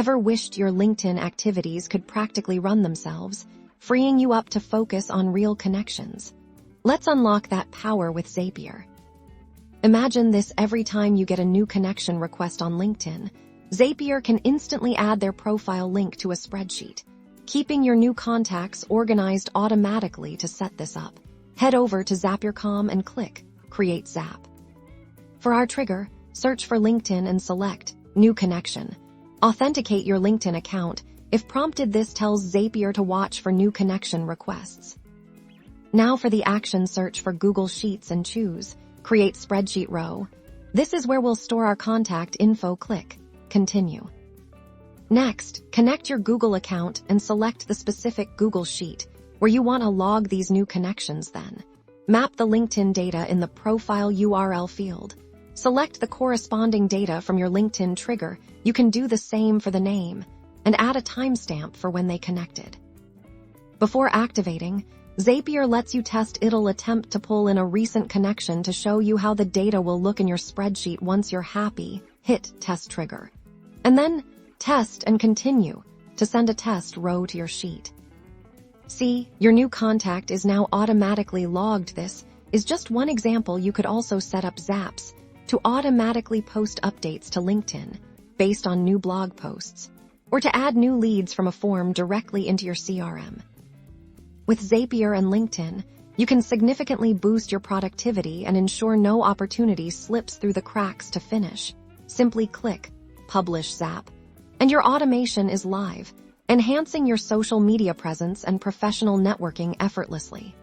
Ever wished your LinkedIn activities could practically run themselves, freeing you up to focus on real connections? Let's unlock that power with Zapier. Imagine this: every time you get a new connection request on LinkedIn, Zapier can instantly add their profile link to a spreadsheet, keeping your new contacts organized automatically. To set this up, head over to Zapier.com and click Create Zap. For our trigger, search for LinkedIn and select New Connection. Authenticate your LinkedIn account. If prompted, this tells Zapier to watch for new connection requests. Now for the action, search for Google Sheets and choose Create Spreadsheet Row. This is where we'll store our contact info. Click Continue. Next, connect your Google account and select the specific Google Sheet where you want to log these new connections. Then, map the LinkedIn data in the profile URL field. Select the corresponding data from your LinkedIn trigger. You can do the same for the name and add a timestamp for when they connected. Before activating, Zapier lets you test. It'll attempt to pull in a recent connection to show you how the data will look in your spreadsheet. Once you're happy, hit Test Trigger. And then test and continue to send a test row to your sheet. See, your new contact is now automatically logged. This is just one example. You could also set up Zaps to automatically post updates to LinkedIn based on new blog posts, or to add new leads from a form directly into your CRM. With Zapier and LinkedIn, you can significantly boost your productivity and ensure no opportunity slips through the cracks. To finish, simply click Publish Zap, and your automation is live, enhancing your social media presence and professional networking effortlessly.